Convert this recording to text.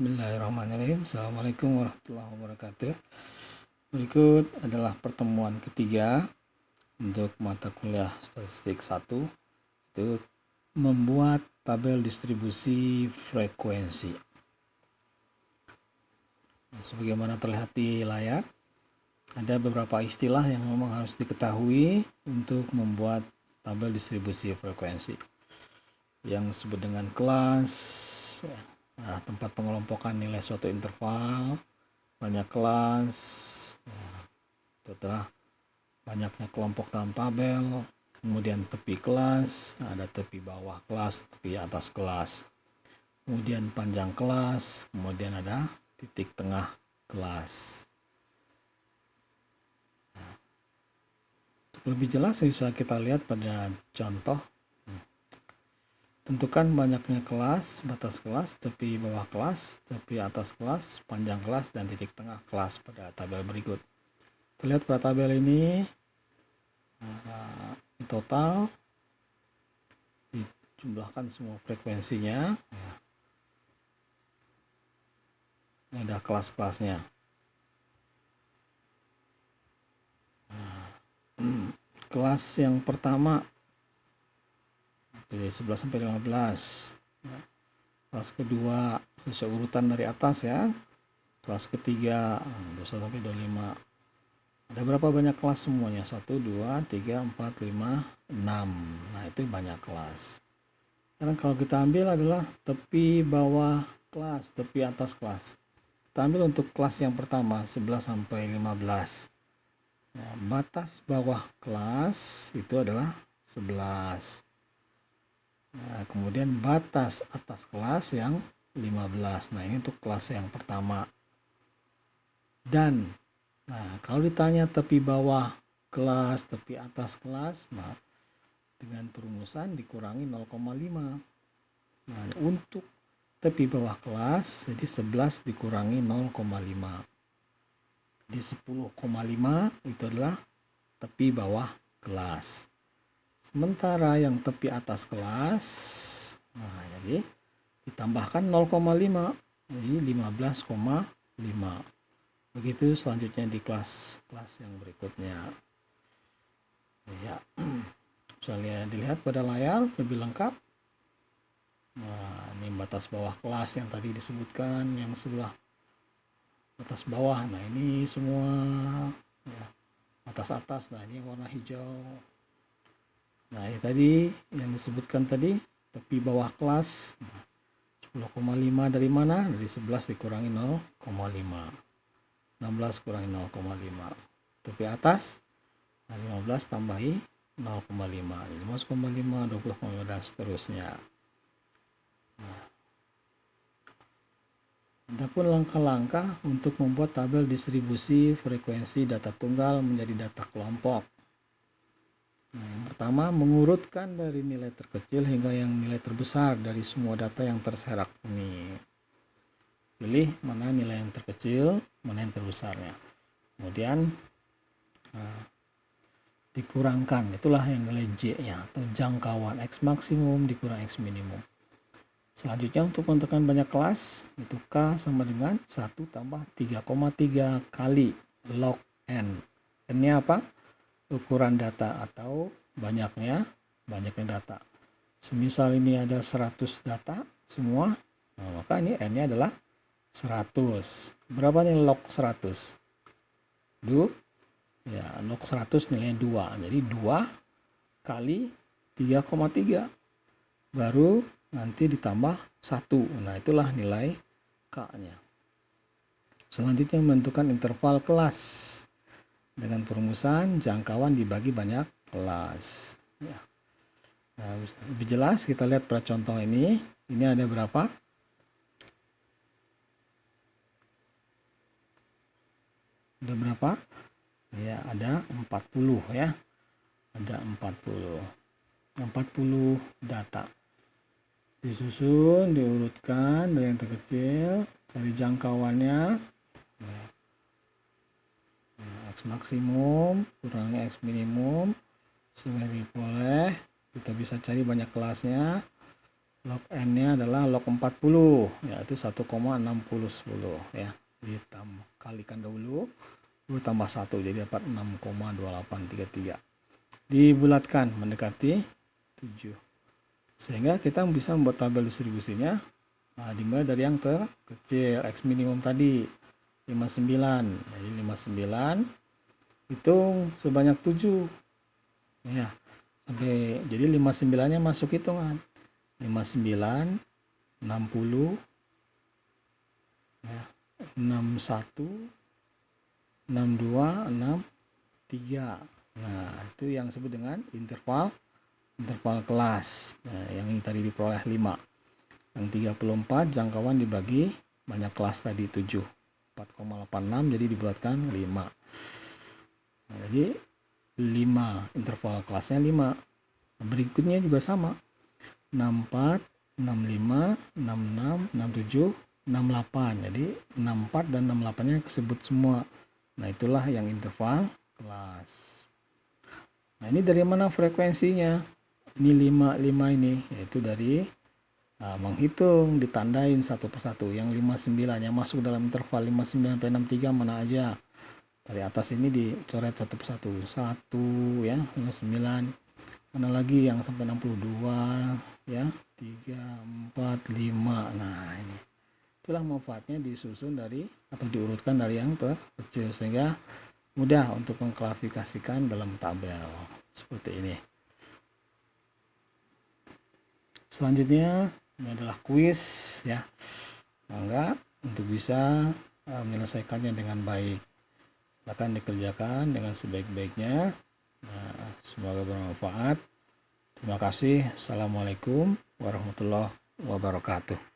Bismillahirrahmanirrahim. Assalamualaikum warahmatullahi wabarakatuh. Berikut adalah pertemuan ketiga untuk mata kuliah statistik 1, itu membuat tabel distribusi frekuensi. Sebagaimana terlihat di layar, ada beberapa istilah yang memang harus diketahui untuk membuat tabel distribusi frekuensi. Yang disebut dengan kelas, tempat pengelompokan nilai suatu interval, banyak kelas, setelah banyaknya kelompok dalam tabel, kemudian tepi kelas, ada tepi bawah kelas, tepi atas kelas, kemudian panjang kelas, kemudian ada titik tengah kelas. Untuk lebih jelas bisa kita lihat pada contoh. Tentukan banyaknya kelas, batas kelas, tepi bawah kelas, tepi atas kelas, panjang kelas, dan titik tengah kelas pada tabel berikut. Terlihat pada tabel ini total dijumlahkan semua frekuensinya. Ini ada kelas-kelasnya. Kelas yang pertama dari 11 sampai 15. Kelas kedua sesuai urutan dari atas ya. Kelas ketiga 21 sampai 25. Ada berapa banyak kelas semuanya? 1, 2, 3, 4, 5, 6. Nah, itu banyak kelas. Sekarang kalau kita ambil adalah tepi bawah kelas, tepi atas kelas. Kita ambil untuk kelas yang pertama 11 sampai 15. Nah, batas bawah kelas itu adalah 11. Nah, kemudian batas atas kelas yang 15. Nah, ini untuk kelas yang pertama. Dan kalau ditanya tepi bawah kelas, tepi atas kelas, nah dengan perumusan dikurangi 0,5. Nah, untuk tepi bawah kelas jadi 11 dikurangi 0,5. Di 10,5 itu adalah tepi bawah kelas. Sementara yang tepi atas kelas, nah jadi ditambahkan 0,5, jadi 15,5. Begitu selanjutnya di kelas-kelas yang berikutnya. Ya, bisa dilihat pada layar lebih lengkap. Nah, ini batas bawah kelas yang tadi disebutkan, yang sebelah batas bawah. Nah, ini semua ya, batas atas. Nah, ini warna hijau. Nah, ini tadi yang disebutkan tadi tepi bawah kelas 10,5 dari mana? Dari 11 dikurangi 0,5. 16 kurangi 0,5. Tepi atas 15 tambahi 0,5. 15,5, 20,5 dan seterusnya. Nah, adapun langkah-langkah untuk membuat tabel distribusi frekuensi data tunggal menjadi data kelompok. Nah, yang pertama, mengurutkan dari nilai terkecil hingga yang nilai terbesar dari semua data yang terserak ini. Pilih mana nilai yang terkecil, mana yang terbesarnya. Kemudian dikurangkan, itulah yang nilai J-nya atau jangkauan X maksimum dikurang X minimum. Selanjutnya untuk menentukan banyak kelas, itu K sama dengan 1 tambah 3,3 kali log N. N-nya apa? Ukuran data atau banyaknya data. Semisal ini ada 100 data semua, nah maka ini N-nya adalah 100. Berapa nih log 100? Ya, log 100 nilainya 2. Jadi 2 kali 3,3. Baru nanti ditambah 1. Nah, itulah nilai K-nya. Selanjutnya menentukan interval kelas. Dengan perumusan jangkauan dibagi banyak kelas. Ya. Nah, lebih jelas kita lihat pada contoh ini. Ini ada berapa? Ada berapa? Ya, ada 40 ya. Ada 40 data. Disusun, diurutkan dari yang terkecil, cari jangkauannya. X maksimum kurangi X minimum, sebenarnya boleh. Kita bisa cari banyak kelasnya. log n-nya adalah log 40, yaitu 1,6010 ya. Ditambah kalikan dahulu 10 tambah 1 jadi dapat 6,2833. Dibulatkan mendekati 7. Sehingga kita bisa membuat tabel distribusinya dimulai dari yang terkecil, X minimum tadi 59. Jadi 59 hitung sebanyak 7 ya, sampai jadi 59-nya masuk hitungan 59, 60 ya, 61, 62, 63. Nah, itu yang disebut dengan interval kelas. Nah, yang ini tadi diperoleh 5. Yang 34 jangkauan dibagi banyak kelas tadi 7. 4,86 jadi dibulatkan 5. Nah, jadi 5 interval kelasnya 5. Berikutnya juga sama. 64, 65, 66, 67, 68. Jadi 64 dan 68-nya disebut semua. Nah, itulah yang interval kelas. Nah, ini dari mana frekuensinya? Ini 55 ini, yaitu dari menghitung, ditandain satu persatu. Yang 59 yang masuk dalam interval 59 sampai 63 mana aja? Dari atas ini dicoret satu persatu. 1 ya, 59. Mana lagi yang sampai 62 ya, 3, 4, 5. Nah, ini. Itulah manfaatnya disusun dari atau diurutkan dari yang terkecil sehingga mudah untuk mengklasifikasikan dalam tabel seperti ini. Selanjutnya ini adalah kuis ya. Mangga untuk bisa menyelesaikannya dengan baik. Akan dikerjakan dengan sebaik-baiknya. Nah, semoga bermanfaat. Terima kasih. Assalamualaikum warahmatullahi wabarakatuh.